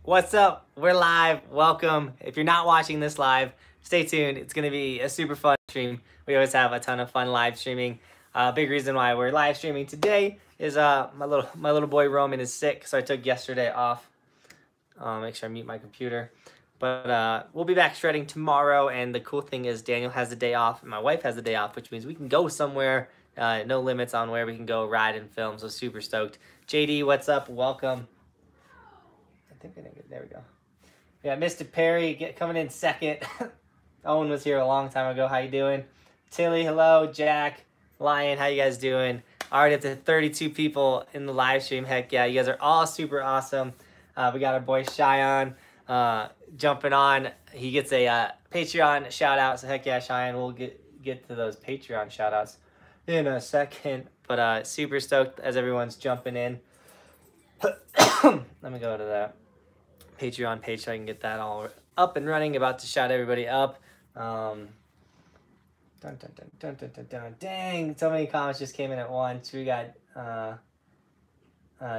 What's up? We're live. Welcome. If you're not watching this live, stay tuned. It's going to be a super fun stream. We always have a ton of fun live streaming. Big reason why we're live streaming today is my little boy Roman is sick, so I took yesterday off. Make sure I mute my computer. But we'll be back shredding tomorrow, and the cool thing is Daniel has the day off, and my wife has the day off, which means we can go somewhere. No limits on where we can go ride and film, so super stoked. JD, what's up? Welcome. I think I didn't get, there we go. Yeah, Mr. Perry coming in second. Owen was here a long time ago. How you doing? Tilly, hello. Jack, Lion, how you guys doing? Already up to 32 people in the live stream. Heck yeah, you guys are all super awesome. We got our boy Cheyenne jumping on. He gets a Patreon shout out. So heck yeah, Cheyenne, we'll get to those Patreon shout outs in a second. But super stoked as everyone's jumping in. Let me go to that Patreon page so I can get that all up and running. About to shout everybody up. Dun, dun, dun, dun, dun, dun, dun. Dang, so many comments just came in at once. We got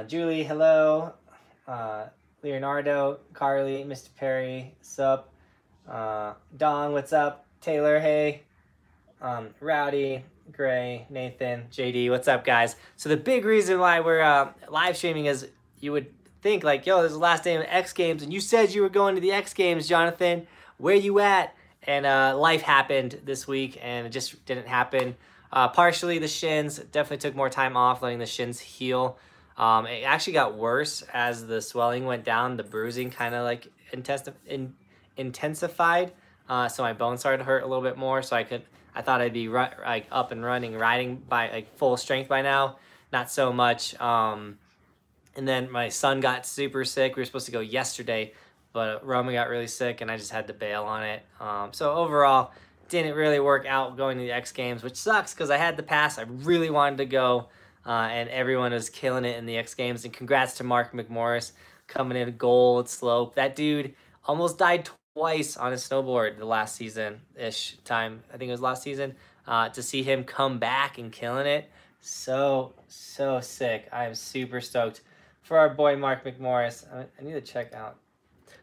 Julie, hello. Leonardo, Carly, Mr. Perry, sup. Don, what's up? Taylor, hey. Rowdy, Gray, Nathan, JD, what's up, guys? So the big reason why we're live streaming is you would think like, yo, this is the last day of the X Games, and you said you were going to the X Games, Jonathan. Where you at? And life happened this week, and it just didn't happen. Partially the shins, definitely took more time off, letting the shins heal. It actually got worse as the swelling went down. The bruising kind of like intensified, so my bones started to hurt a little bit more. So I thought I'd be like up and running, riding by like full strength by now. Not so much. And then my son got super sick. We were supposed to go yesterday, but Roman got really sick, and I just had to bail on it. So overall, didn't really work out going to the X Games, which sucks because I had the pass. I really wanted to go, and everyone was killing it in the X Games. And congrats to Mark McMorris coming in gold slope. That dude almost died twice on his snowboard the last season-ish time. I think it was last season. To see him come back and killing it, so sick. I am super stoked for our boy Mark McMorris. I need to check out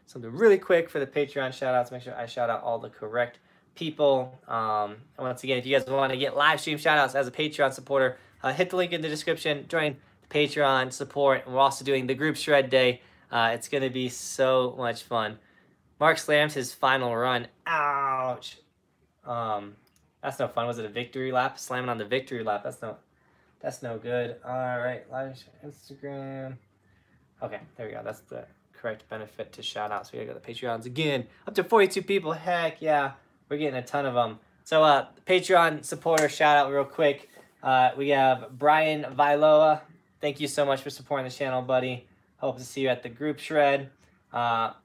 something really quick for the Patreon shout outs. Make sure I shout out all the correct people. And once again, if you guys want to get live stream shout outs as a Patreon supporter, hit the link in the description, join the Patreon support. And we're also doing the group shred day. It's going to be so much fun. Mark slams his final run. Ouch. That's no fun. Was it a victory lap? Slamming on the victory lap. That's no good. All right, live Instagram. Okay, there we go. That's the correct benefit to shout out. So we gotta go to the Patreons again. Up to 42 people. Heck yeah, we're getting a ton of them. So Patreon supporter shout out real quick. We have Brian Viloa. Thank you so much for supporting the channel, buddy. Hope to see you at the group shred. Fanuel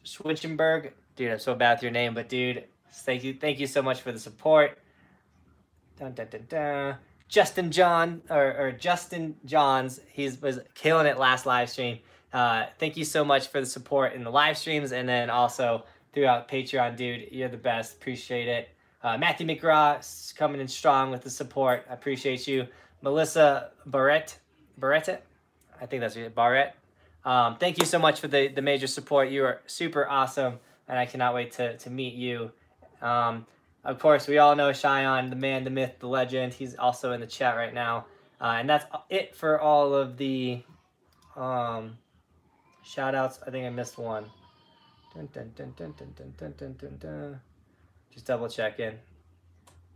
Schwitzenberg. Dude, I'm so bad with your name, but dude, thank you so much for the support. Dun, dun, dun, dun. Justin Johns, he was killing it last live stream. Thank you so much for the support in the live streams, and then also throughout Patreon, dude. You're the best. Appreciate it. Matthew McGraw coming in strong with the support. I appreciate you. Melissa Barrett, I think that's it, Barrett. Thank you so much for the major support. You are super awesome, and I cannot wait to meet you. Of course, we all know Cheyenne, the man, the myth, the legend. He's also in the chat right now. And that's it for all of the shout-outs. I think I missed one. Dun, dun, dun, dun, dun, dun, dun, dun, dun, dun. Just double checking.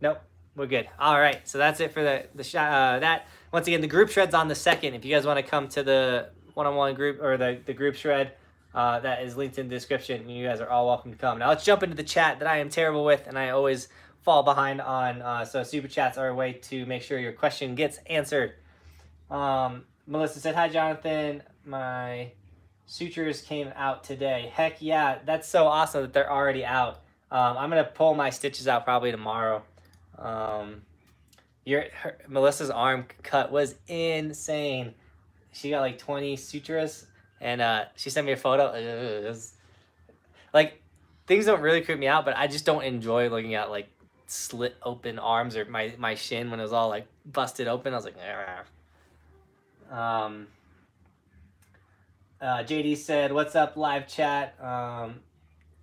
Nope, we're good. All right, so that's it for that. Once again, the group shred's on the 2nd. If you guys want to come to the one-on-one group or the group shred, that is linked in the description. You guys are all welcome to come. Now let's jump into the chat that I am terrible with and I always fall behind on. So super chats are a way to make sure your question gets answered. Melissa said, hi, Jonathan. My sutures came out today. Heck yeah, that's so awesome that they're already out. I'm going to pull my stitches out probably tomorrow. Melissa's arm cut was insane. She got like 20 sutures. And she sent me a photo. It was, like, things don't really creep me out, but I just don't enjoy looking at like slit open arms or my shin when it was all like busted open. I was like, JD said, "What's up, live chat?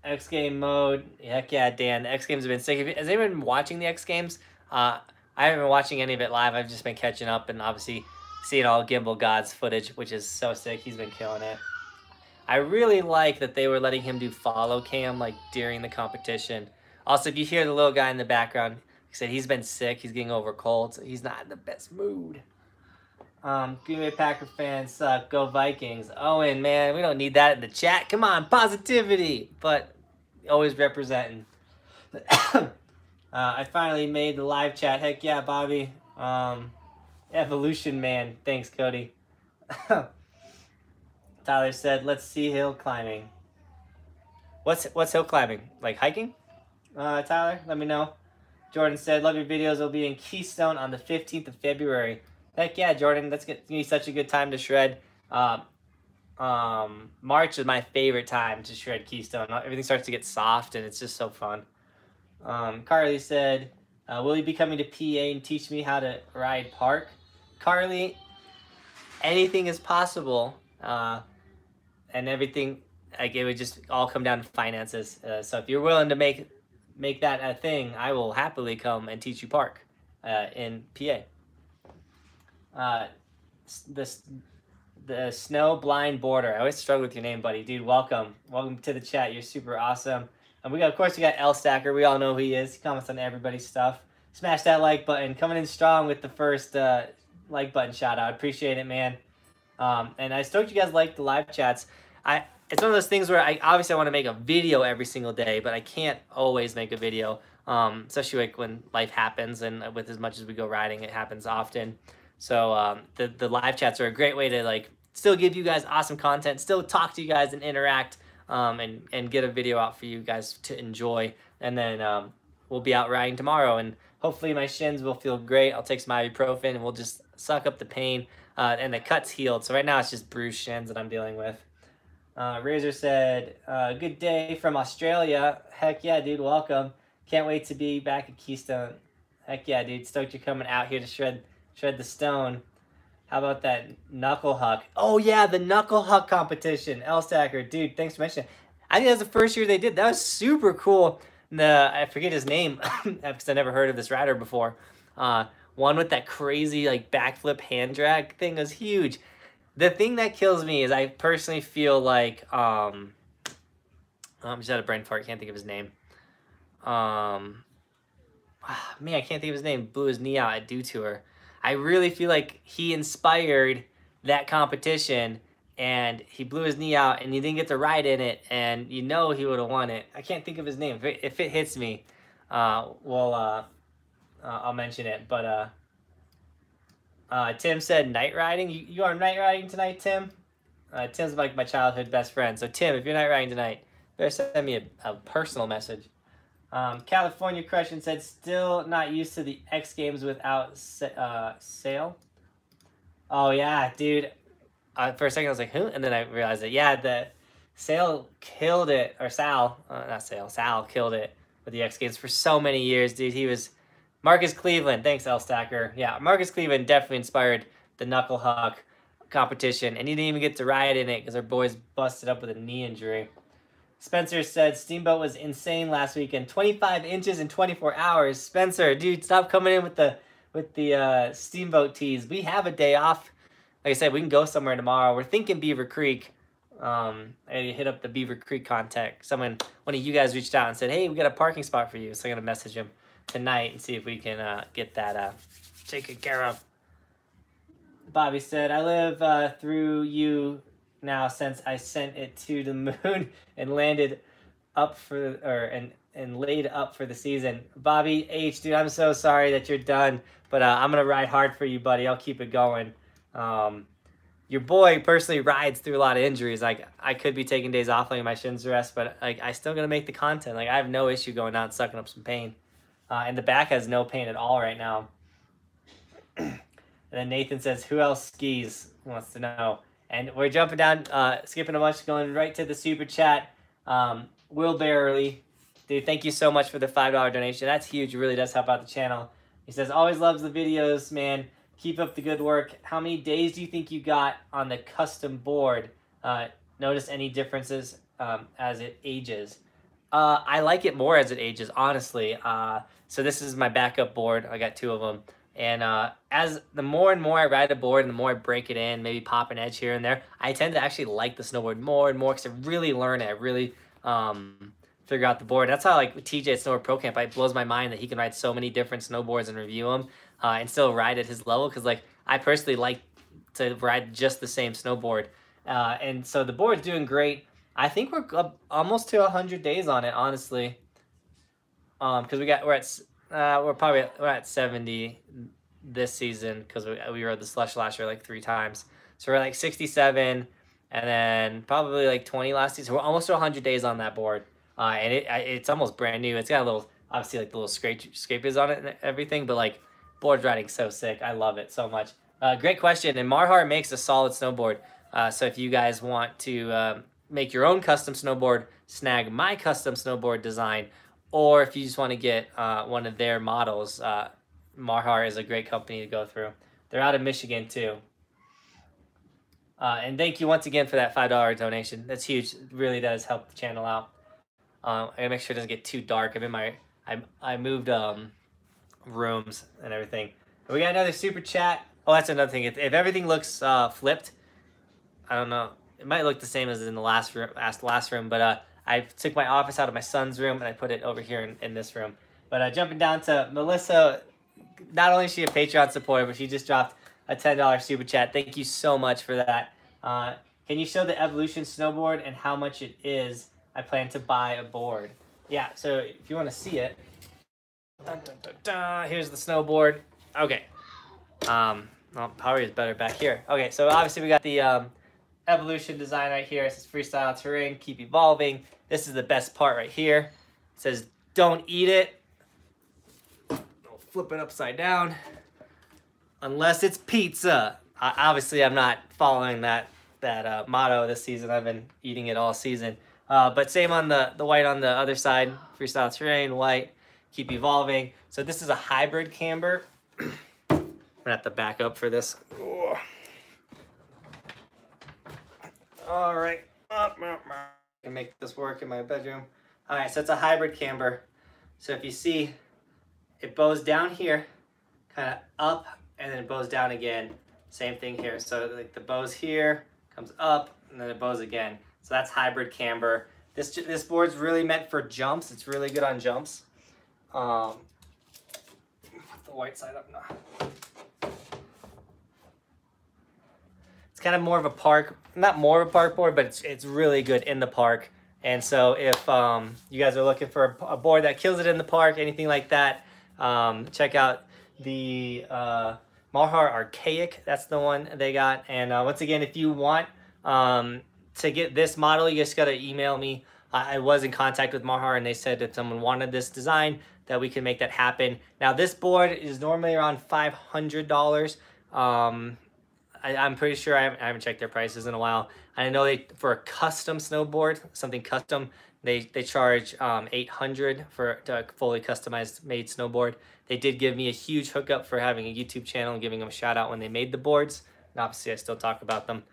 X game mode. Heck yeah, Dan. The X Games have been sick. Has anyone been watching the X Games? I haven't been watching any of it live. I've just been catching up and obviously seeing all Gimbal God's footage, which is so sick. He's been killing it. I really like that they were letting him do follow cam like during the competition. Also, if you hear the little guy in the background, like I said, he's been sick. He's getting over cold, so he's not in the best mood. Green Bay Packer fans suck. Go Vikings. Owen, man, we don't need that in the chat. Come on, positivity. But always representing. I finally made the live chat. Heck yeah, Bobby. Evolution man. Thanks, Cody. Tyler said, let's see hill climbing. What's hill climbing? Like hiking? Tyler, let me know. Jordan said, love your videos. It'll be in Keystone on the 15th of February. Heck yeah, Jordan. That's going to be such a good time to shred. March is my favorite time to shred Keystone. Everything starts to get soft, and it's just so fun. Carly said, will you be coming to PA and teach me how to ride park? Carly, anything is possible. And everything, like, it would just all come down to finances. So if you're willing to make that a thing, I will happily come and teach you park in PA. The Snow Blind Border. I always struggle with your name, buddy. Dude, welcome to the chat. You're super awesome. And of course we got L Stacker. We all know who he is. He comments on everybody's stuff. Smash that like button. Coming in strong with the first like button shout out. Appreciate it, man. And I stoked you guys like the live chats. It's one of those things where I obviously want to make a video every single day, but I can't always make a video, especially like when life happens, and with as much as we go riding, it happens often. So the live chats are a great way to like still give you guys awesome content, still talk to you guys and interact, and get a video out for you guys to enjoy. And then we'll be out riding tomorrow, and hopefully my shins will feel great. I'll take some ibuprofen, and we'll just suck up the pain. And the cut's healed. So right now it's just bruised shins that I'm dealing with. Razor said, good day from Australia. Heck yeah, dude, welcome. Can't wait to be back at Keystone. Heck yeah, dude, stoked you're coming out here to shred the stone. How about that knuckle huck? Oh yeah, the knuckle huck competition. L-Stacker, dude, thanks for mentioning it. I think that was the first year they did. That was super cool. I forget his name because I never heard of this rider before. One with that crazy like backflip hand drag thing was huge. The thing that kills me is I personally feel like I'm just out of brain fart. Can't think of his name. Man, I can't think of his name. Blew his knee out at Dew Tour. I really feel like he inspired that competition, and he blew his knee out, and he didn't get to ride in it, and you know he would have won it. I can't think of his name. If it hits me, I'll mention it. But Tim said night riding. You are night riding tonight, Tim? Tim's like my childhood best friend. So Tim, if you're night riding tonight, better send me a personal message. California Crushing said still not used to the X Games without Sail. Oh yeah, dude. For a second I was like, who? And then I realized that yeah, the Sail killed it, or Sal, not Sail. Sal killed it with the X Games for so many years, dude. He was Marcus Cleveland. Thanks, L Stacker. Yeah, Marcus Cleveland definitely inspired the knuckle huck competition, and he didn't even get to ride in it because our boys busted up with a knee injury. Spencer said Steamboat was insane last weekend. 25 inches in 24 hours. Spencer, dude, stop coming in with the Steamboat teas. We have a day off. Like I said, we can go somewhere tomorrow. We're thinking Beaver Creek. I hit up the Beaver Creek contact. One of you guys reached out and said, hey, we got a parking spot for you. So I'm going to message him tonight and see if we can get that taken care of. Bobby said, I live through you now since I sent it to the moon and landed up and laid up for the season. Bobby H, dude, I'm so sorry that you're done, but I'm gonna ride hard for you, buddy. I'll keep it going. Your boy personally rides through a lot of injuries. Like I could be taking days off, letting my shins rest, but like I still gonna make the content. Like I have no issue going out and sucking up some pain. And the back has no pain at all right now. And then Nathan says, who else skis? Wants to know. And we're jumping down, skipping a bunch, going right to the super chat. Will Barely, dude, thank you so much for the $5 donation. That's huge. It really does help out the channel. He says, always loves the videos, man. Keep up the good work. How many days do you think you got on the custom board? Notice any differences as it ages? I like it more as it ages, honestly. So this is my backup board. I got 2 of them. And as the more and more I ride a board and the more I break it in, maybe pop an edge here and there, I tend to actually like the snowboard more and more because I really learn it. I really figure out the board. That's how, like, with TJ at Snowboard Pro Camp, it blows my mind that he can ride so many different snowboards and review them and still ride at his level, because, like, I personally like to ride just the same snowboard. And so the board's doing great. I think we're almost to 100 days on it, honestly. Because we're at 70 this season because we rode the slush last year like 3 times. So we're like 67, and then probably like 20 last season. So we're almost to 100 days on that board, and it's almost brand new. It's got a little, obviously, like the little scrapes on it and everything, but like, board riding so sick. I love it so much. Great question. And Marhar makes a solid snowboard. So if you guys want to make your own custom snowboard, snag my custom snowboard design, or if you just want to get one of their models, Marhar is a great company to go through. They're out of Michigan too. And thank you once again for that $5 donation. That's huge. It really does help the channel out. I gotta make sure it doesn't get too dark. I moved rooms and everything. We got another super chat. Oh, that's another thing. If everything looks flipped, I don't know. It might look the same as in the last room, but I took my office out of my son's room and I put it over here in this room. But jumping down to Melissa, not only is she a Patreon supporter, but she just dropped a $10 super chat. Thank you so much for that. Can you show the Evolution snowboard and how much it is? I plan to buy a board. Yeah, so if you want to see it, here's the snowboard. Okay. Well, probably is better back here. Okay, so obviously we got the Evolution design right here. It says freestyle terrain, keep evolving. This is the best part right here. It says don't eat it. I'll flip it upside down. Unless it's pizza. Obviously, I'm not following that motto this season. I've been eating it all season. But same on the white on the other side. Freestyle terrain, white, keep evolving. So this is a hybrid camber. I'm gonna have to back up for this. All right, I can make this work in my bedroom. All right, so it's a hybrid camber. So if you see, it bows down here, kind of up, and then it bows down again. Same thing here. So like the bows here, comes up, and then it bows again. So that's hybrid camber. This board's really meant for jumps. It's really good on jumps. Put the white side up now. It's kind of more of a park, not more of a park board, but it's really good in the park. And so if you guys are looking for a board that kills it in the park, anything like that, check out the Marhar Archaic. That's the one they got. And once again, if you want to get this model, you just got to email me. I was in contact with Marhar, and they said if someone wanted this design, that we can make that happen. Now, this board is normally around $500. I'm pretty sure, I haven't checked their prices in a while. I know for a custom snowboard, something custom, they charge $800 for a fully customized made snowboard. They did give me a huge hookup for having a YouTube channel and giving them a shout out when they made the boards. And obviously, I still talk about them.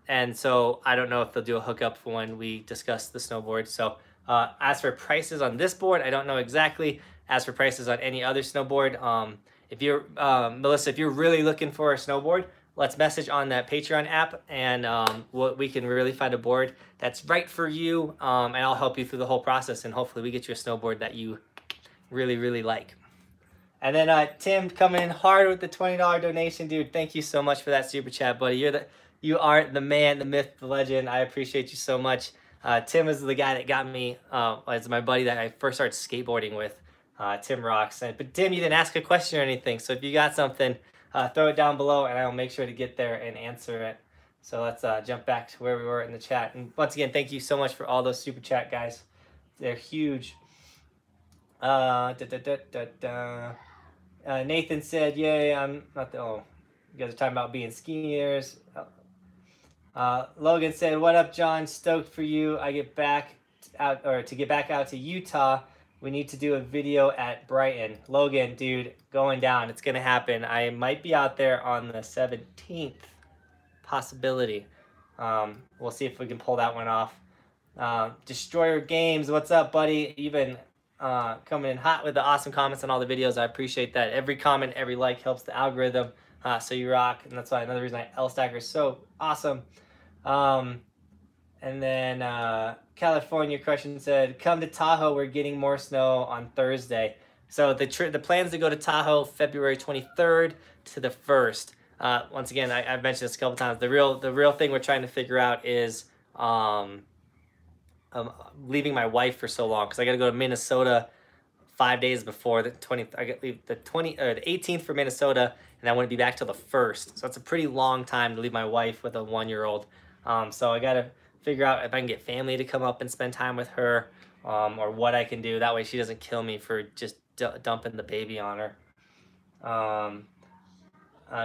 And so I don't know if they'll do a hookup for when we discuss the snowboard. So as for prices on this board, I don't know exactly. As for prices on any other snowboard, if you're Melissa, if you're really looking for a snowboard, let's message on that Patreon app, and we can really find a board that's right for you, and I'll help you through the whole process, and hopefully we get you a snowboard that you really, really like. And then Tim coming in hard with the $20 donation, dude. Thank you so much for that super chat, buddy. You are the man, the myth, the legend. I appreciate you so much. Tim is the guy that got me as my buddy that I first started skateboarding with. Tim rocks. But Tim, you didn't ask a question or anything, so if you got something, throw it down below, and I'll make sure to get there and answer it. So let's jump back to where we were in the chat. And once again, thank you so much for all those super chat, guys. They're huge. Nathan said, "Yay, I'm not the." Oh, you guys are talking about being skiers. Logan said, "What up, John? Stoked for you. To get back out to Utah. We need to do a video at Brighton." Logan, dude, going down. It's going to happen. I might be out there on the 17th. Possibility. We'll see if we can pull that one off. Destroyer Games, what's up, buddy? You've been coming in hot with the awesome comments on all the videos. I appreciate that. Every comment, every like helps the algorithm. So you rock, and that's why another reason L Stacker is so awesome. And then California question said, "Come to Tahoe. We're getting more snow on Thursday." So the plans to go to Tahoe February 23rd to the 1st. Once again, I've mentioned this a couple times. The real thing we're trying to figure out is leaving my wife for so long, because I got to go to Minnesota 5 days before the 20th. I got to leave the 18th for Minnesota, and I wouldn't be back till the 1st. So that's a pretty long time to leave my wife with a 1-year-old. So I got to figure out if I can get family to come up and spend time with her, or what I can do. That way she doesn't kill me for just dumping the baby on her.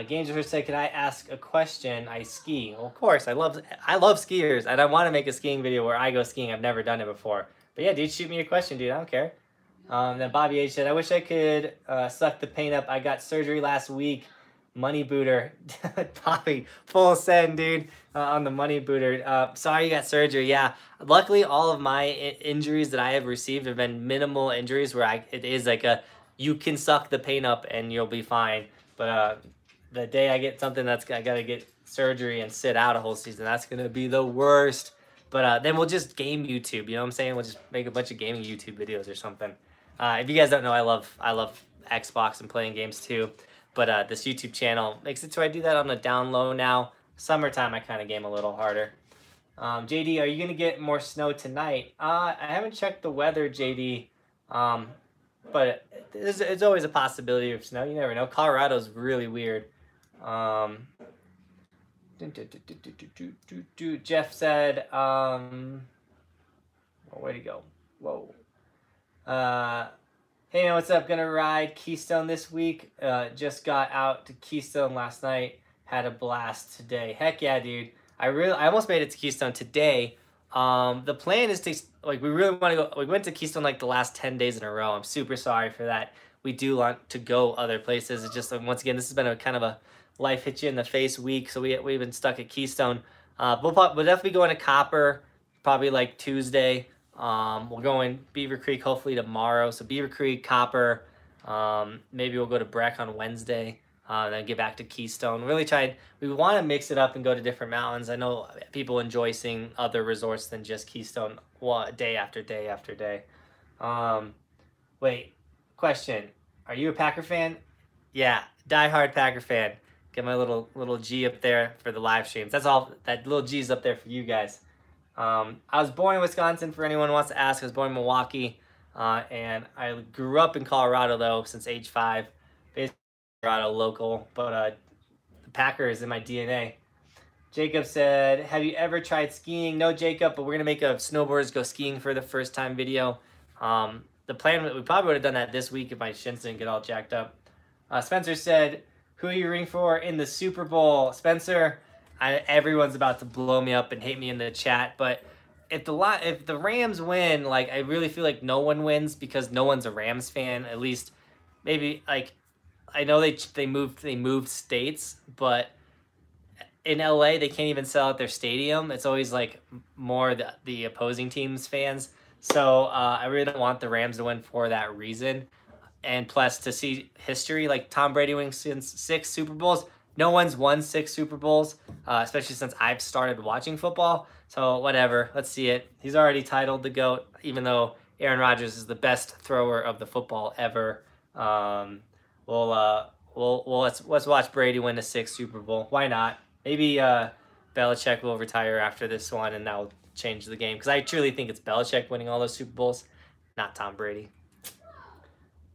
Games said, "Can I ask a question? I ski." Well, of course, I love skiers, and I want to make a skiing video where I go skiing. I've never done it before, but yeah, dude, shoot me a question, dude. I don't care. Then Bobby H said, "I wish I could suck the paint up. I got surgery last week. Money booter." Bobby, full send, dude, on the money booter. Sorry you got surgery. Yeah, luckily all of my injuries that I have received have been minimal injuries where it is like you can suck the paint up and you'll be fine. But the day I get something I gotta get surgery and sit out a whole season, that's gonna be the worst. But then we'll just game YouTube. You know what I'm saying? We'll just make a bunch of gaming YouTube videos or something. If you guys don't know, I love Xbox and playing games too. But this YouTube channel makes it so I do that on the down low now. Summertime, I kind of game a little harder. JD, are you going to get more snow tonight? I haven't checked the weather, JD. But it's always a possibility of snow. You never know. Colorado's really weird. Jeff said, where'd he go? Whoa. Hey man, what's up? Gonna ride Keystone this week. Just got out to Keystone last night. Had a blast today. Heck yeah, dude. I almost made it to Keystone today. The plan is to, like, we really want to go. We went to Keystone like the last 10 days in a row. I'm super sorry for that. We do want to go other places. It's just, once again, this has been a kind of a life hit you in the face week. So we've been stuck at Keystone. We'll definitely go into Copper probably like Tuesday. We'll go in Beaver Creek hopefully tomorrow. So Beaver Creek, Copper, maybe we'll go to Breck on Wednesday, then get back to Keystone. We want to mix it up and go to different mountains. I know people enjoy seeing other resorts than just Keystone day after day after day. Wait, question. Are you a Packer fan? Yeah, diehard Packer fan. Get my little G up there for the live streams. That's all. That little G's up there for you guys. I was born in Wisconsin, for anyone who wants to ask. I was born in Milwaukee, and I grew up in Colorado, though, since age 5. Basically, Colorado local, but the Packers in my DNA. Jacob said, "Have you ever tried skiing?" No, Jacob, but we're going to make a snowboarders go skiing for the first time video. The plan, we probably would have done that this week if my shins didn't get all jacked up. Spencer said, "Who are you rooting for in the Super Bowl?" Spencer, everyone's about to blow me up and hate me in the chat, but if the Rams win, like, I really feel like no one wins because no one's a Rams fan. At least maybe, like, I know they moved states, but in LA they can't even sell out their stadium. It's always like more the opposing team's fans. So I really don't want the Rams to win for that reason. And plus, to see history, like Tom Brady winning since 6 Super Bowls. No one's won 6 Super Bowls, especially since I've started watching football. So whatever, let's see it. He's already titled the GOAT, even though Aaron Rodgers is the best thrower of the football ever. Let's watch Brady win the 6th Super Bowl. Why not? Maybe Belichick will retire after this one, and that will change the game. Because I truly think it's Belichick winning all those Super Bowls, not Tom Brady.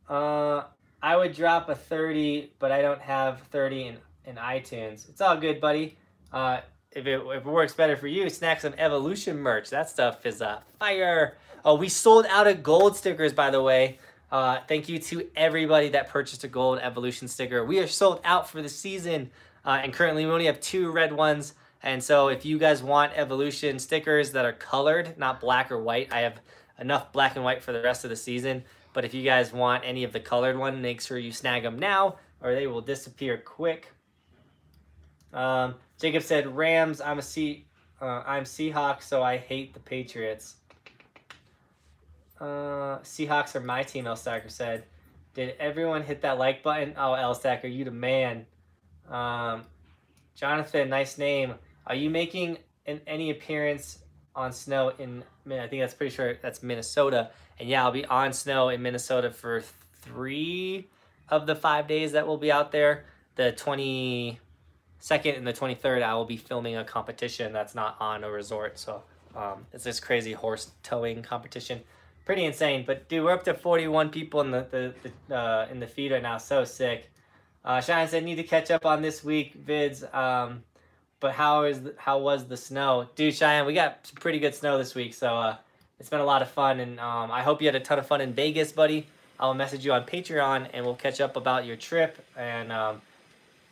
I would drop a 30, but I don't have 30 in iTunes. It's all good, buddy. If it works better for you, snag some Evolution merch. That stuff is fire. Oh, we sold out of gold stickers, by the way. Thank you to everybody that purchased a gold Evolution sticker. We are sold out for the season, and currently we only have 2 red ones. And so if you guys want Evolution stickers that are colored, not black or white, I have enough black and white for the rest of the season. But if you guys want any of the colored one, make sure you snag them now or they will disappear quick. Jacob said, "Rams, I'm a I'm Seahawks, so I hate the Patriots. Seahawks are my team, El Stacker said. Did everyone hit that like button? Oh, El Stacker, you the man. Johnathan, nice name. Are you making any appearance on snow in, I think that's pretty sure that's Minnesota. And yeah, I'll be on snow in Minnesota for 3 of the 5 days that we'll be out there. The 22nd and the 23rd, I will be filming a competition that's not on a resort. So it's this crazy horse towing competition. Pretty insane. But dude, we're up to 41 people in the feed right now. So sick. Shine said, need to catch up on this week vids. But how was the snow? Dude, Cheyenne, we got some pretty good snow this week, so it's been a lot of fun, and I hope you had a ton of fun in Vegas, buddy. I'll message you on Patreon, and we'll catch up about your trip and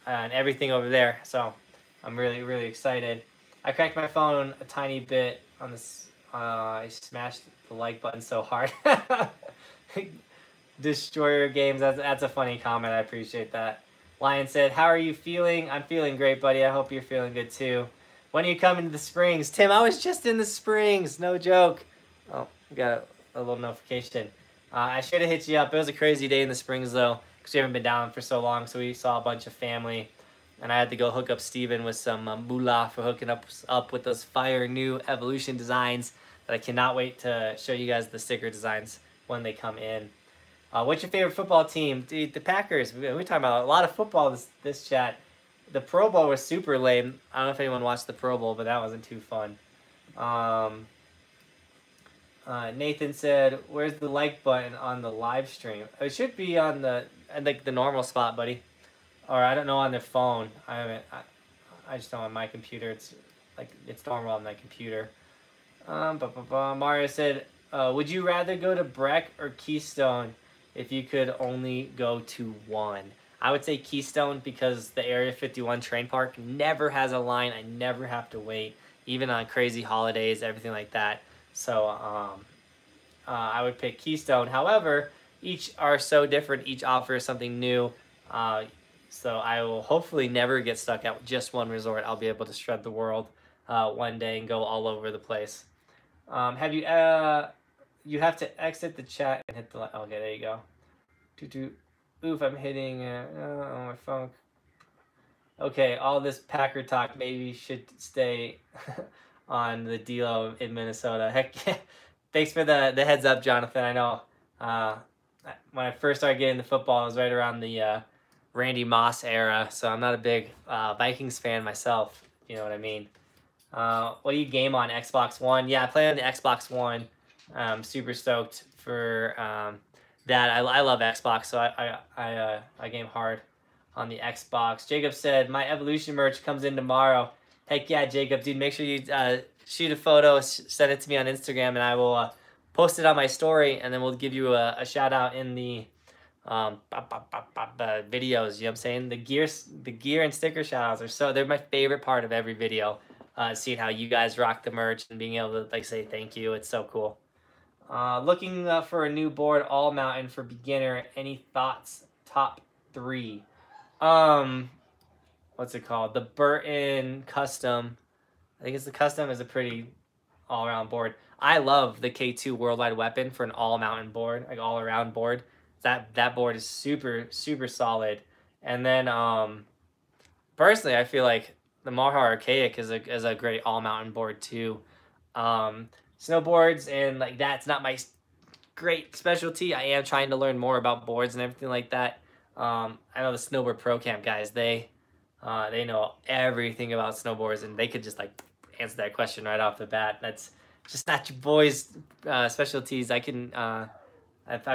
everything over there. So I'm really, really excited. I cracked my phone a tiny bit on this. I smashed the like button so hard. Destroyer Games, that's a funny comment. I appreciate that. Lion said, how are you feeling? I'm feeling great, buddy. I hope you're feeling good too. When are you coming to the Springs? Tim, I was just in the Springs. No joke. Oh, we got a little notification. I should have hit you up. It was a crazy day in the Springs, though, because we haven't been down for so long, so we saw a bunch of family. And I had to go hook up Steven with some moolah for hooking up with those fire new Evolution designs that I cannot wait to show you guys the sticker designs when they come in. What's your favorite football team? Dude, the Packers. We're talking about a lot of football this chat. The Pro Bowl was super lame. I don't know if anyone watched the Pro Bowl, but that wasn't too fun. Nathan said, where's the like button on the live stream? It should be on the normal spot, buddy. Or I don't know on their phone. I just know on my computer. It's normal on my computer. Mario said, would you rather go to Breck or Keystone if you could only go to one? I would say Keystone because the Area 51 train park never has a line. I never have to wait, even on crazy holidays, everything like that. So I would pick Keystone. However, each are so different. Each offers something new. So I will hopefully never get stuck at just one resort. I'll be able to shred the world one day and go all over the place. You have to exit the chat and hit the like. Okay, there you go. Oof, I'm hitting on my phone. Okay, all this Packer talk maybe should stay on the deal in Minnesota. Heck yeah. Thanks for the heads up, Jonathan. I know when I first started getting into football, it was right around the Randy Moss era, so I'm not a big Vikings fan myself, if you know what I mean. What do you game on Xbox One? Yeah, I play on the Xbox One. I'm super stoked for that. I love Xbox, so I game hard on the Xbox. Jacob said, my Evolution merch comes in tomorrow. Heck yeah, Jacob, dude, make sure you shoot a photo, send it to me on Instagram, and I will post it on my story, and then we'll give you a shout out in the videos. You know what I'm saying? The gear and sticker shout outs they're my favorite part of every video. Seeing how you guys rock the merch and being able to say thank you. It's so cool. Looking for a new board, all mountain for beginner. Any thoughts? Top 3. What's it called? The Burton Custom. I think it's the Custom is a pretty all-around board. I love the K2 Worldwide Weapon for an all-mountain board, like all-around board. That board is super, super solid. And then personally, I feel like the Maha Archaic is a great all-mountain board too. Snowboards and like that's not my great specialty. I am trying to learn more about boards and everything like that. I know the Snowboard Pro Camp guys, they know everything about snowboards, and they could just like answer that question right off the bat. That's just not your boys' specialties. I can I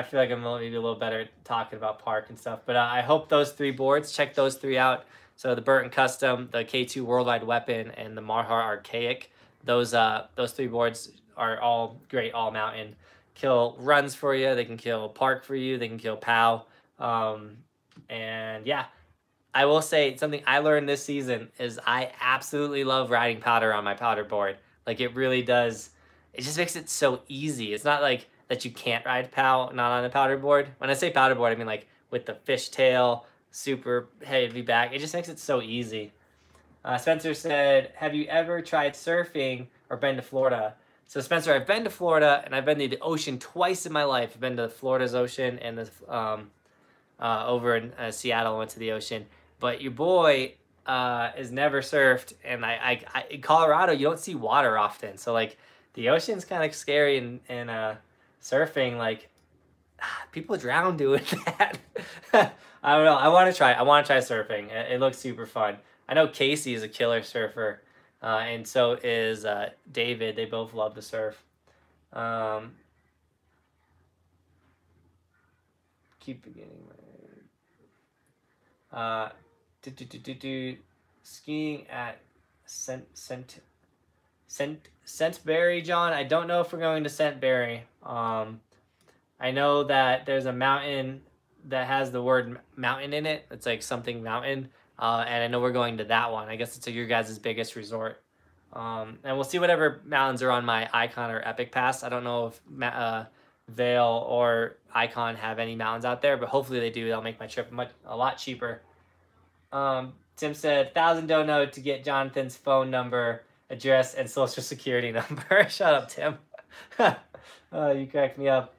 feel like I'm maybe a little better at talking about park and stuff. But I hope those 3 boards, check those 3 out. So the Burton Custom, the K2 Worldwide Weapon, and the Marhar Archaic. Those 3 boards are all great all mountain. Kill runs for you. They can kill park for you. They can kill POW. And yeah, I will say something I learned this season is I absolutely love riding powder on my powder board. Like it really does. It just makes it so easy. It's not like that you can't ride POW not on a powder board. When I say powder board, I mean like with the fishtail, super heavy back. It just makes it so easy. Spencer said, have you ever tried surfing or been to Florida? So Spencer, I've been to Florida and I've been to the ocean twice in my life. I've been to Florida's ocean and the over in Seattle. Went to the ocean, but your boy has never surfed, and I in Colorado you don't see water often, so like the ocean's kind of scary, and surfing, like people drown doing that. I don't know. I want to try surfing. It looks super fun. I know Casey is a killer surfer, and so is David. They both love to surf. Keep beginning. Skiing at Scentberry, John. I don't know if we're going to Scentberry. I know that there's a mountain that has the word mountain in it. It's like something mountain. And I know we're going to that one. I guess it's your guys' biggest resort. And we'll see whatever mountains are on my Icon or Epic Pass. I don't know if Vail or Icon have any mountains out there, but hopefully they do. That'll make my trip a lot cheaper. Tim said, 1,000 dono to get Jonathan's phone number, address, and social security number. Shut up, Tim. You cracked me up.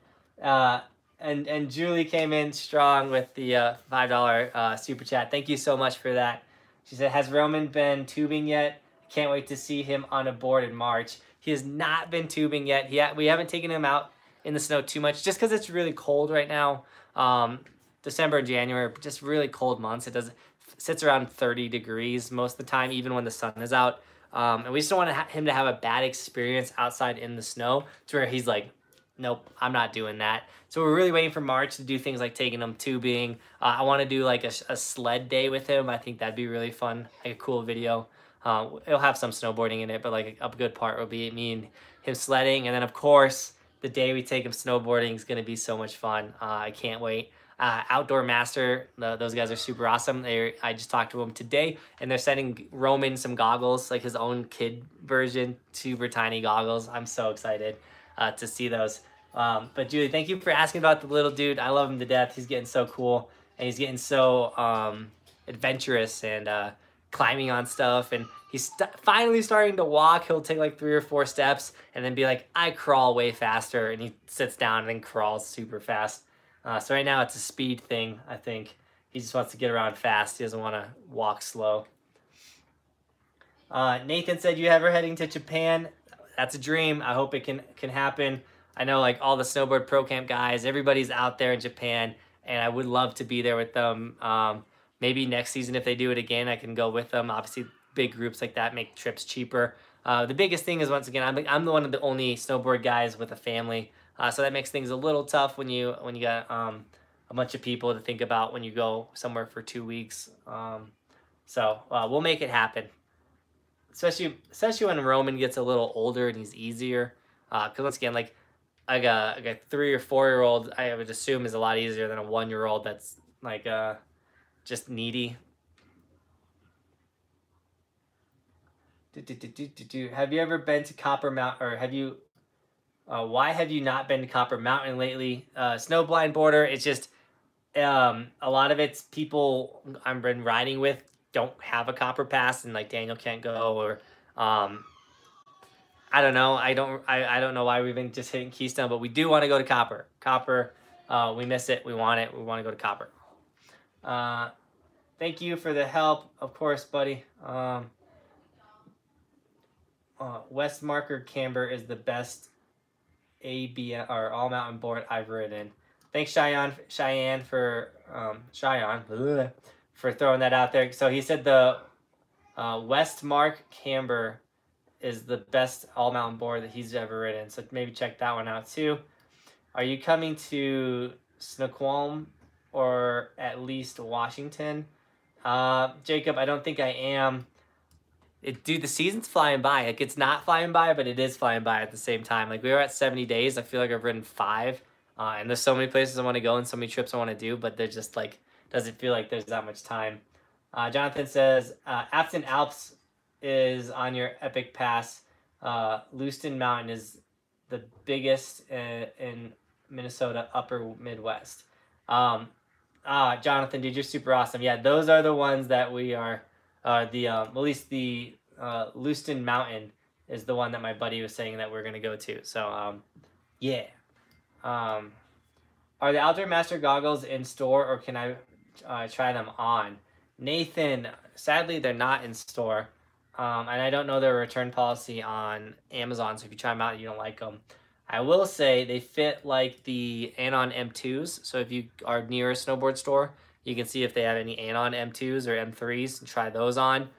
And Julie came in strong with the $5 super chat. Thank you so much for that. She said, has Roman been tubing yet? Can't wait to see him on a board in March. He has not been tubing yet. We haven't taken him out in the snow too much, just because it's really cold right now. December and January are just really cold months. It sits around 30 degrees most of the time, even when the sun is out. And we just don't want him to have a bad experience outside in the snow to where he's like, nope, I'm not doing that. So we're really waiting for March to do things like taking him tubing. I want to do like a sled day with him. I think that'd be really fun, like a cool video. It'll have some snowboarding in it, but like a good part will be me and him sledding. And then of course, the day we take him snowboarding is going to be so much fun. I can't wait. Outdoor Master, those guys are super awesome. I just talked to them today, and they're sending Roman some goggles, like his own kid version, super tiny goggles. I'm so excited to see those. But Julie, thank you for asking about the little dude. I love him to death. He's getting so cool, and he's getting so adventurous and climbing on stuff, and he's finally starting to walk. He'll take like 3 or 4 steps and then be like, I crawl way faster, and he sits down and then crawls super fast. So right now it's a speed thing, I think. He just wants to get around fast. He doesn't want to walk slow. Nathan said, you ever heading to Japan? That's a dream. I hope it can happen. I know like all the Snowboard Pro Camp guys, everybody's out there in Japan, and I would love to be there with them. Maybe next season if they do it again, I can go with them. Obviously, big groups like that make trips cheaper. The biggest thing is, once again, I'm one of the only snowboard guys with a family. So that makes things a little tough when you got a bunch of people to think about when you go somewhere for 2 weeks. So we'll make it happen. Especially when Roman gets a little older and he's easier. Because once again, like a 3 or 4-year-old, I would assume is a lot easier than a 1-year-old that's like just needy. Have you ever been to Copper Mountain, or have you? Why have you not been to Copper Mountain lately? Snowblind Border, it's just a lot of it's people I've been riding with don't have a Copper Pass, and like Daniel can't go, or I don't know. I don't know why we've been just hitting Keystone, but we do want to go to Copper. Copper, we miss it. We want it. We want to go to Copper. Thank you for the help, of course, buddy. West Marker Camber is the best ABM or all mountain board I've ridden. Thanks, Cheyenne for throwing that out there. So he said the West Mark Camber is the best all mountain board that he's ever ridden. So maybe check that one out too. Are you coming to Snoqualmie or at least Washington? Jacob, I don't think I am. Dude, the season's flying by. Like, it's not flying by, but it is flying by at the same time. Like, we were at 70 days. I feel like I've ridden 5. And there's so many places I want to go and so many trips I want to do, but they're just, like, doesn't feel like there's that much time. Jonathan says, Afton Alps is on your Epic Pass. Lewiston Mountain is the biggest in Minnesota, upper Midwest. Jonathan, dude, you're super awesome. Yeah, those are the ones that we are At least the Lewiston Mountain is the one that my buddy was saying that we're gonna go to. So yeah. Are the Outdoor Master goggles in store, or can I try them on? Nathan, sadly, they're not in store. And I don't know their return policy on Amazon, so if you try them out and you don't like them. I will say they fit like the Anon M2s, so if you are near a snowboard store, you can see if they have any Anon M2s or M3s and try those on.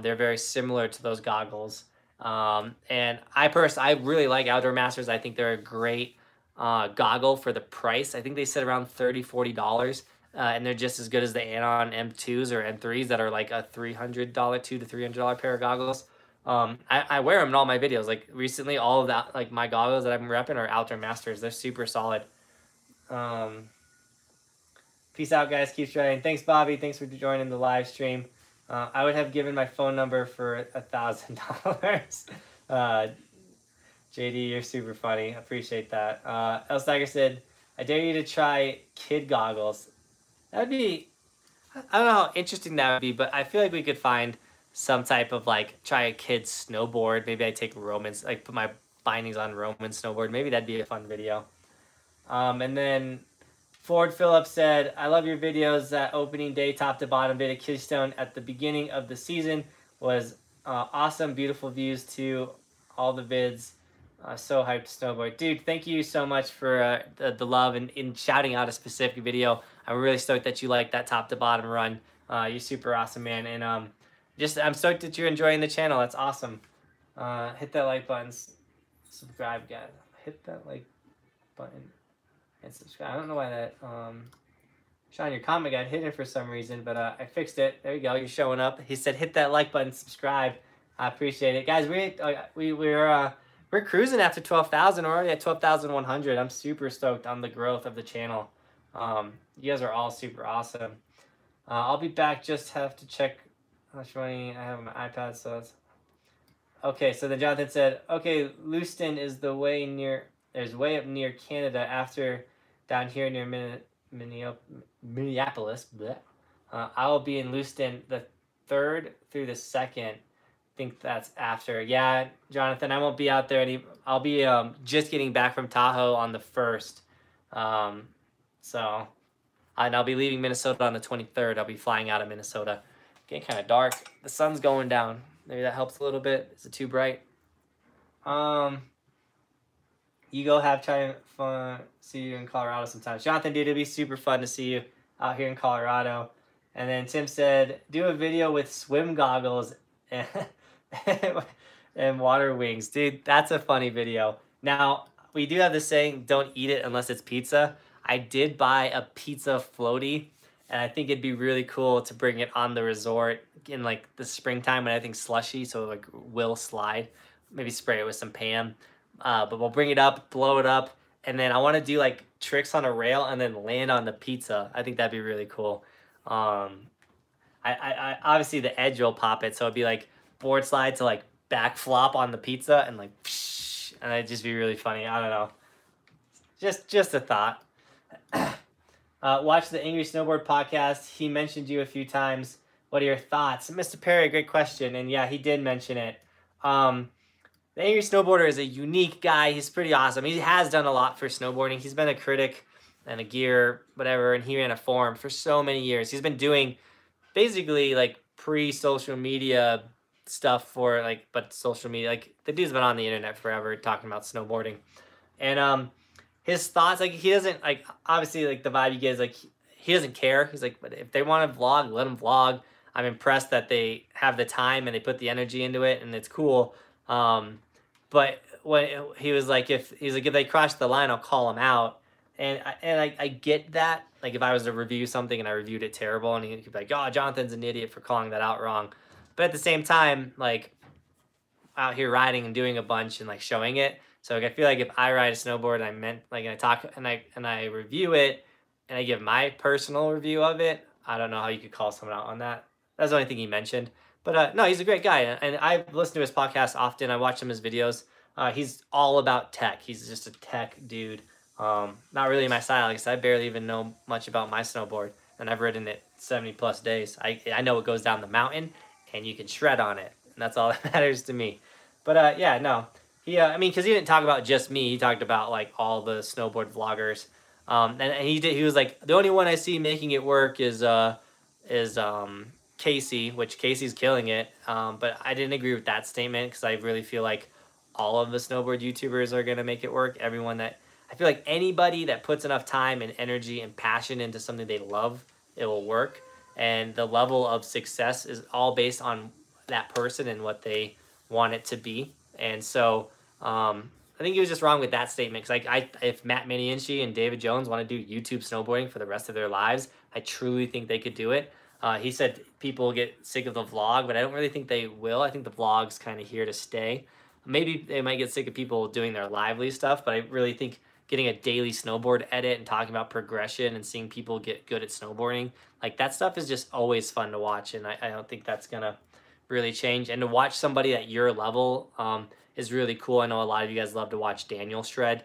They're very similar to those goggles. And I really like Outdoor Masters. I think they're a great goggle for the price. I think they said around $30-$40, and they're just as good as the Anon M2s or M3s that are like a $300, $200 to $300 pair of goggles. I wear them in all my videos. Like recently, all of that, like my goggles that I'm repping are Outdoor Masters. They're super solid. Peace out, guys. Keep trying. Thanks, Bobby. Thanks for joining the live stream. I would have given my phone number for $1,000. JD, you're super funny. I appreciate that. El Steiger said, I dare you to try kid goggles. That would be, I don't know how interesting that would be, but I feel like we could find some type of like, try a kid's snowboard. Maybe I take Roman's, like put my bindings on Roman's snowboard. Maybe that'd be a fun video. And then Ford Phillips said, I love your videos. That opening day, top to bottom bit of Keystone at the beginning of the season was awesome. Beautiful views to all the vids. So hyped snowboard. Dude, thank you so much for the love and in shouting out a specific video. I'm really stoked that you like that top to bottom run. You're super awesome, man. And I'm stoked that you're enjoying the channel. That's awesome. Hit that like button. Subscribe, guys. Hit that like button and subscribe. I don't know why that Sean, your comment got hidden for some reason, but I fixed it. There you go. You're showing up. He said hit that like button, subscribe. I appreciate it. Guys, we're cruising after 12,000. We're already at 12,100. I'm super stoked on the growth of the channel. You guys are all super awesome. I'll be back. Just have to check how much money I have on my iPad. So it's okay. So then Jonathan said, "Okay, Lewiston is the way near. There's way up near Canada. After down here near Minneapolis. I will be in Lewiston the 3rd through the 2nd." Think that's after. Yeah, Jonathan, I won't be out there I'll be just getting back from Tahoe on the 1st. And I'll be leaving Minnesota on the 23rd. I'll be flying out of Minnesota. Getting kind of dark. The sun's going down. Maybe that helps a little bit. Is it too bright? You go have fun. See you in Colorado sometime. Jonathan, dude, it'll be super fun to see you out here in Colorado. And then Tim said, do a video with swim goggles and and water wings. Dude, that's a funny video. Now, we do have this saying, don't eat it unless it's pizza. I did buy a pizza floaty, and I think it'd be really cool to bring it on the resort in like the springtime when everything's slushy, so it like will slide. Maybe spray it with some Pam. But we'll bring it up, blow it up, and then I want to do like tricks on a rail and then land on the pizza. I think that'd be really cool. I obviously the edge will pop it, so it'd be like board slide to like back flop on the pizza and like, and it'd just be really funny. I don't know. Just a thought. Watch the Angry Snowboard podcast. He mentioned you a few times. What are your thoughts? Mr. Perry, great question. And yeah, he did mention it. The Angry Snowboarder is a unique guy. He's pretty awesome. He has done a lot for snowboarding. He's been a critic and a gear, whatever, and he ran a forum for so many years. He's been doing basically like pre-social media stuff for like, but social media, like the dude's been on the internet forever talking about snowboarding. And his thoughts, like he doesn't like, obviously like the vibe he gives, like he doesn't care. He's like, but if they want to vlog, let them vlog. I'm impressed that they have the time and they put the energy into it, and it's cool. But when he was like, if they cross the line, I'll call them out. And I get that. Like if I was to review something and I reviewed it terrible, and he'd be like, oh, Jonathan's an idiot for calling that out wrong. But at the same time, like out here riding and doing a bunch and like showing it. So like, I feel like if I ride a snowboard and I meant like, and I talk and I review it and I give my personal review of it, I don't know how you could call someone out on that. That's the only thing he mentioned. But no, he's a great guy. And I've listened to his podcast often. I watch him his videos. He's all about tech. He's just a tech dude. Not really my style, because I barely even know much about my snowboard, and I've ridden it 70 plus days. I know what goes down the mountain, and you can shred on it. And that's all that matters to me. But yeah, no. I mean, because he didn't talk about just me. He talked about like all the snowboard vloggers. And he was like, the only one I see making it work is Casey, which Casey's killing it. But I didn't agree with that statement because I really feel like all of the snowboard YouTubers are gonna make it work. I feel like anybody that puts enough time and energy and passion into something they love, it will work. And the level of success is all based on that person and what they want it to be. And so I think he was just wrong with that statement. Because if Matt Minianchi and David Jones want to do YouTube snowboarding for the rest of their lives, I truly think they could do it. He said people get sick of the vlog, but I don't really think they will. I think the vlog's kind of here to stay. Maybe they might get sick of people doing their lively stuff, but I really think getting a daily snowboard edit and talking about progression and seeing people get good at snowboarding, like that stuff is just always fun to watch. And I don't think that's going to really change. And to watch somebody at your level is really cool. I know a lot of you guys love to watch Daniel shred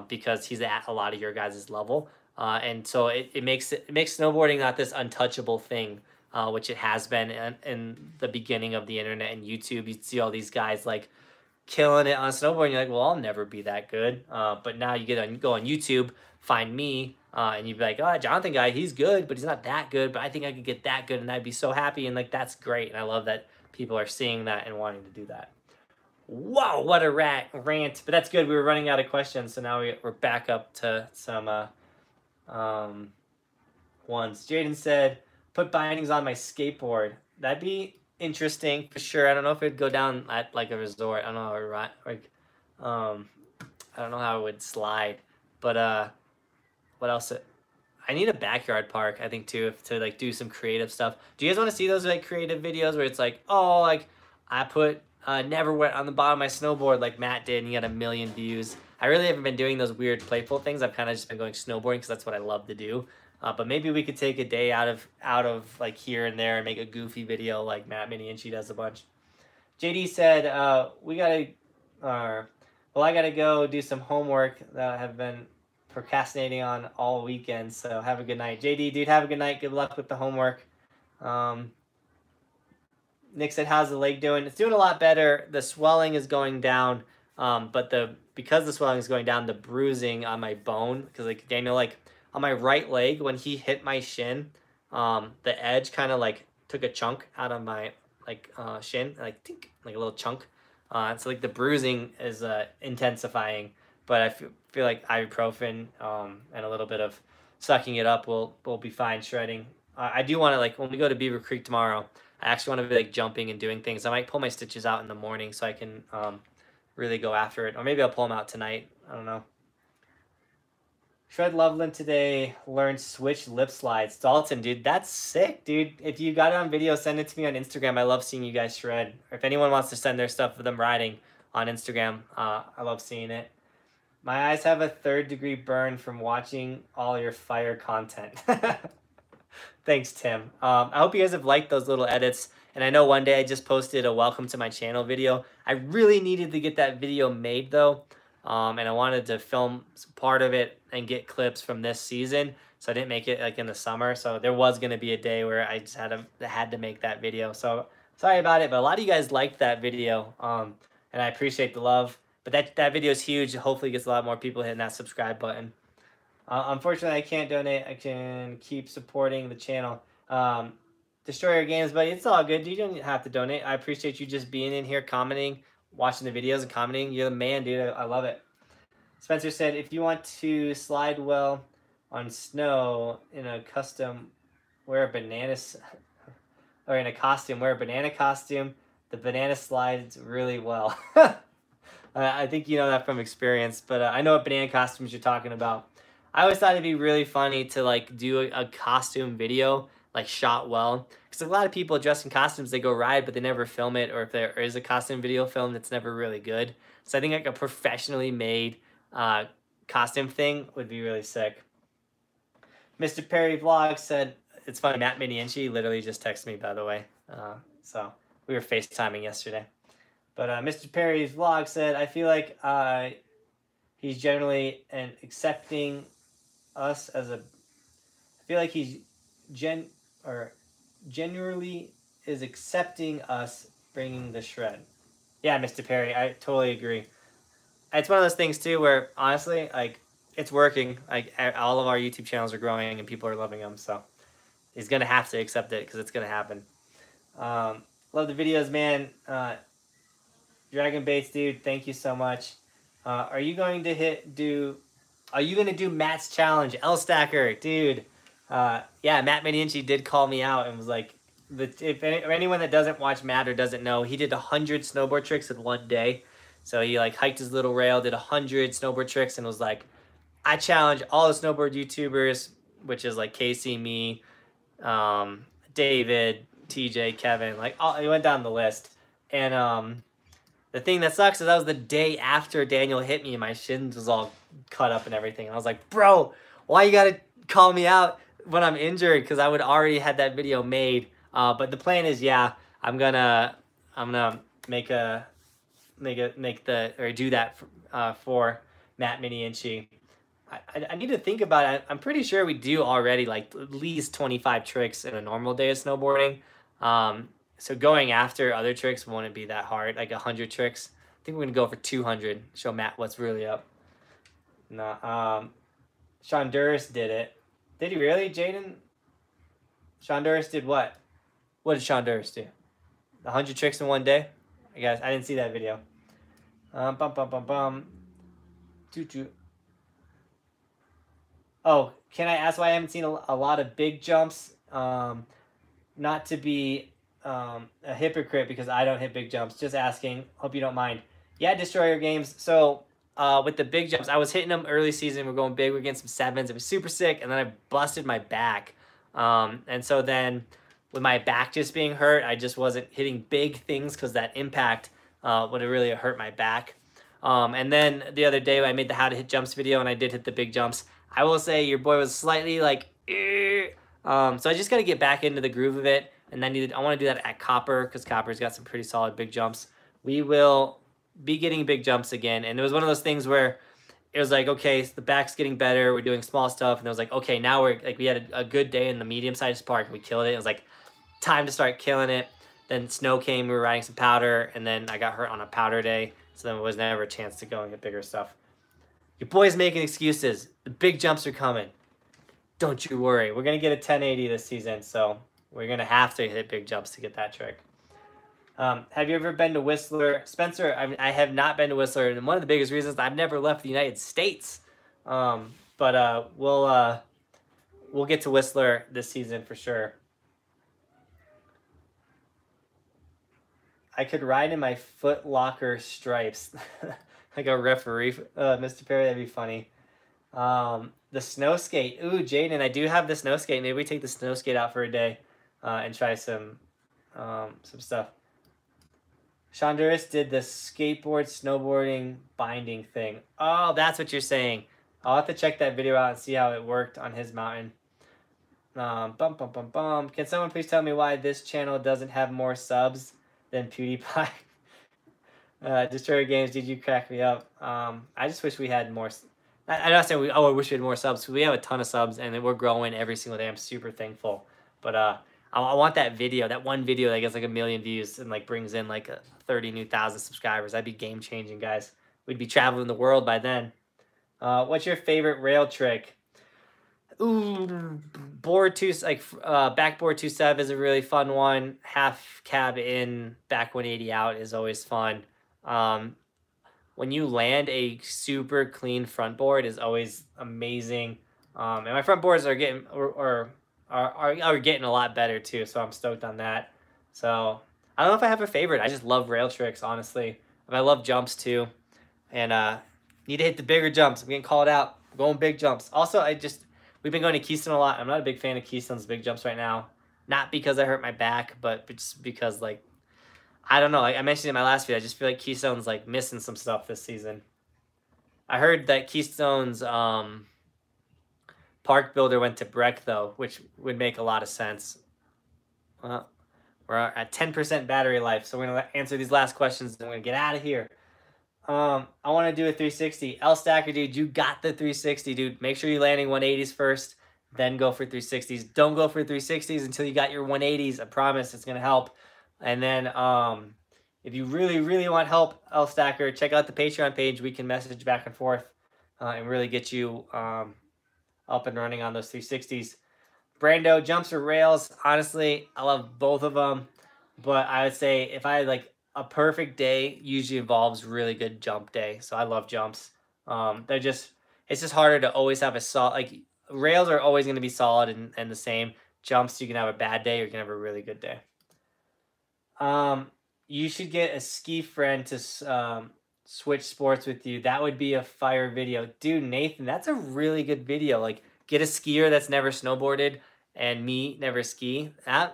because he's at a lot of your guys' level. And so it makes snowboarding not this untouchable thing, which it has been in the beginning of the internet and YouTube. You see all these guys like killing it on snowboard, and you're like, well, I'll never be that good. But now you go on YouTube, find me, and you'd be like, oh, Johnathan guy, he's good, but he's not that good. But I think I could get that good, and I'd be so happy. And like that's great, and I love that people are seeing that and wanting to do that. Wow, what a rant! But that's good. We were running out of questions, so now we're back up to some ones. Jaden said, put bindings on my skateboard. That'd be interesting for sure. I don't know if it'd go down at like a resort. I don't know how I don't know how it would slide. But what else? I need a backyard park, I think, too, to like do some creative stuff. Do you guys want to see those like creative videos where it's like, oh, like I put never wet on the bottom of my snowboard like Matt did and he got 1 million views? I really haven't been doing those weird playful things. I've kind of just been going snowboarding because that's what I love to do. But maybe we could take a day out of like here and there and make a goofy video like Matt Minianchi does a bunch. JD said, I gotta go do some homework that I have been procrastinating on all weekend. So have a good night. JD, dude, have a good night. Good luck with the homework. Nick said, how's the leg doing? It's doing a lot better. The swelling is going down. But because the swelling is going down, the bruising on my bone, because like Daniel, like on my right leg, when he hit my shin, the edge kind of like took a chunk out of my shin, like tink, like a little chunk. So like the bruising is intensifying, but I feel like ibuprofen and a little bit of sucking it up will be fine shredding. I do want to, like, when we go to Beaver Creek tomorrow, I actually want to be like jumping and doing things. I might pull my stitches out in the morning so I can really go after it, or maybe I'll pull them out tonight. I don't know. Shred Loveland today learned switch lip slides. Dalton, dude, that's sick, dude. If you got it on video, send it to me on Instagram. I love seeing you guys shred. Or if anyone wants to send their stuff of them riding on Instagram, I love seeing it. My eyes have a 3rd-degree burn from watching all your fire content. Thanks, Tim. I hope you guys have liked those little edits. And I know one day I just posted a welcome to my channel video. I really needed to get that video made, though. And I wanted to film part of it and get clips from this season, so I didn't make it like in the summer. So there was going to be a day where I just had to make that video. So sorry about it, but a lot of you guys liked that video, and I appreciate the love. But that video is huge. Hopefully, it gets a lot more people hitting that subscribe button. Unfortunately, I can't donate. I can keep supporting the channel. Destroyer Games, buddy, it's all good. You don't have to donate. I appreciate you just being in here, commenting, watching the videos and commenting. You're the man, dude. I love it. Spencer said, if you want to slide well on snow in a custom, wear a banana, or in a costume, wear a banana costume. The banana slides really well. I think you know that from experience, but I know what banana costumes you're talking about. I always thought it'd be really funny to like do a costume video, like shot well, because a lot of people dress in costumes, they go ride, but they never film it, or if there is a costume video filmed, it's never really good. So I think like a professionally made costume thing would be really sick. Mr. Perry Vlog said, it's funny, Matt Minianchi literally just texted me, by the way. So we were FaceTiming yesterday. But Mr. Perry's Vlog said, I feel like he's generally accepting us as a... I feel like he's generally is accepting us bringing the shred. Yeah, Mr. Perry, I totally agree. It's one of those things too where honestly, like, it's working. Like, all of our YouTube channels are growing and people are loving them. So he's gonna have to accept it because it's gonna happen. Love the videos, man. Dragon Baits, dude, thank you so much. Are you going to Are you gonna do Matt's challenge? L Stacker, dude. Yeah, Matt Medianchi did call me out and was like, if anyone that doesn't watch Matt or doesn't know, he did 100 snowboard tricks in one day. So he like hiked his little rail, did 100 snowboard tricks, and was like, I challenge all the snowboard YouTubers, which is like Casey, me, David, TJ, Kevin, like he went down the list. And the thing that sucks is that was the day after Daniel hit me and my shins was all cut up and everything. And I was like, bro, why you gotta call me out when I'm injured? Because I would already had that video made. But the plan is, yeah, I'm gonna do that for Matt Minianchi. I need to think about it. I'm pretty sure we do already like at least 25 tricks in a normal day of snowboarding. So going after other tricks won't be that hard, like 100 tricks. I think we're gonna go for 200. Show Matt what's really up. No, Sean Durst did it. Did he really, Jaden? Sean Durst did what? What did Sean Durst do? 100 tricks in one day? I guess I didn't see that video. Oh, can I ask why I haven't seen a lot of big jumps? Not to be a hypocrite because I don't hit big jumps. Just asking. Hope you don't mind. Yeah, Destroyer Games. So with the big jumps, I was hitting them early season. We're going big. We're getting some sevens. It was super sick. And then I busted my back. And so then with my back just being hurt, I just wasn't hitting big things because that impact would have really hurt my back. And then the other day I made the how to hit jumps video and I did hit the big jumps. I will say your boy was slightly like, so I just got to get back into the groove of it. And I want to do that at Copper because Copper's got some pretty solid big jumps. We will be getting big jumps again. And it was one of those things where it was like, okay, so the back's getting better. We're doing small stuff. And it was like, okay, now we had a good day in the medium-sized park and we killed it. It was like time to start killing it. Then snow came, we were riding some powder. And then I got hurt on a powder day. So then it was never a chance to go and get bigger stuff. Your boy's making excuses. The big jumps are coming. Don't you worry. We're going to get a 1080 this season, so we're going to have to hit big jumps to get that trick. Have you ever been to Whistler? Spencer, I have not been to Whistler, and one of the biggest reasons I've never left the United States. But we'll get to Whistler this season for sure. I could ride in my Foot Locker stripes. Like a referee, Mr. Perry, that'd be funny. The snow skate. Ooh, Jaden, I do have the snow skate. Maybe we take the snow skate out for a day and try some stuff. Shonduras did the skateboard snowboarding binding thing. Oh, that's what you're saying. I'll have to check that video out and see how it worked on his mountain. Can someone please tell me why this channel doesn't have more subs than PewDiePie? Destroyer Games, did you crack me up? I just wish we had more. I'm not saying I wish we had more subs. We have a ton of subs and we're growing every single day. I'm super thankful. But I want that video, that one video that gets like 1 million views and like brings in like 30,000 subscribers. That'd be game changing, guys. We'd be traveling the world by then. What's your favorite rail trick? Ooh, backboard 2-7 is a really fun one. Half cab in, back 180 out is always fun. When you land a super clean front board is always amazing. And my front boards are getting are getting a lot better too, so I'm stoked on that. So I don't know if I have a favorite. I just love rail tricks, honestly. But I love jumps too. And need to hit the bigger jumps. I'm getting called out. I'm going big jumps. Also, we've been going to Keystone a lot. I'm not a big fan of Keystone's big jumps right now. Not because I hurt my back, but just because, like, I don't know. Like I mentioned in my last video, I just feel like Keystone's, like, missing some stuff this season. I heard that Keystone's park builder went to Breck, though, which would make a lot of sense. Well, we're at 10% battery life, so we're going to answer these last questions, and we're going to get out of here. I want to do a 360. L Stacker, dude, you got the 360, dude. Make sure you're landing 180s first. then go for 360s. Don't go for 360s until you got your 180s. I promise it's gonna help. And then if you really want help, Elf Stacker, check out the Patreon page. We can message back and forth and really get you up and running on those 360s. Brando, jumps or rails? Honestly, I love both of them, but I would say if I had like a perfect day, usually involves really good jump day. So I love jumps. It's just harder to always have a solid, like rails are always going to be solid and the same. Jumps, you can have a bad day or you can have a really good day. You should get a ski friend to switch sports with you. That would be a fire video. Dude, Nathan, that's a really good video. Like, get a skier that's never snowboarded and me never ski. I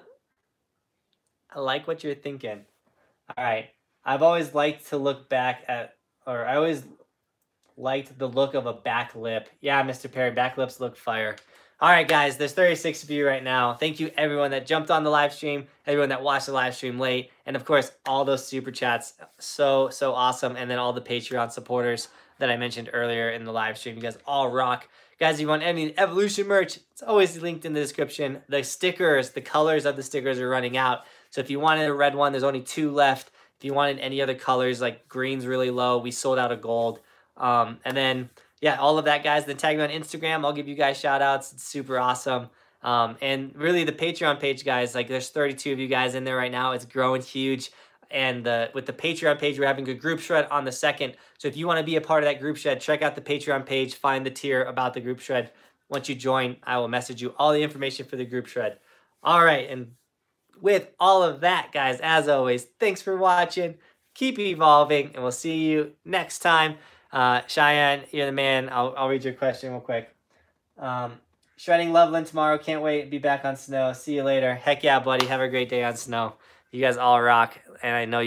like what you're thinking. All right. I've always liked to look back at, or I always liked the look of a back lip. Yeah, Mr. Perry, back lips look fire. All right, guys, there's 36 of you right now. Thank you, everyone that jumped on the live stream, everyone that watched the live stream late, and of course, all those super chats. So awesome. And then all the Patreon supporters that I mentioned earlier in the live stream. You guys all rock. Guys, if you want any Evolution merch, it's always linked in the description. The stickers, the colors of the stickers are running out. So if you wanted a red one, there's only 2 left. If you wanted any other colors, like green's really low, we sold out of gold. And then, yeah, all of that, guys. Then tag me on Instagram. I'll give you guys shout outs. It's super awesome. And really the Patreon page, guys, like there's 32 of you guys in there right now. It's growing huge. And with the Patreon page, we're having a group shred on the 2nd. So if you want to be a part of that group shred, check out the Patreon page, find the tier about the group shred. Once you join, I will message you all the information for the group shred. All right, and with all of that, guys, as always, thanks for watching. Keep evolving, and we'll see you next time. Cheyenne, you're the man. I'll read your question real quick. Shredding Loveland tomorrow. Can't wait. Be back on snow. See you later. Heck yeah, buddy. Have a great day on snow. You guys all rock, and I know you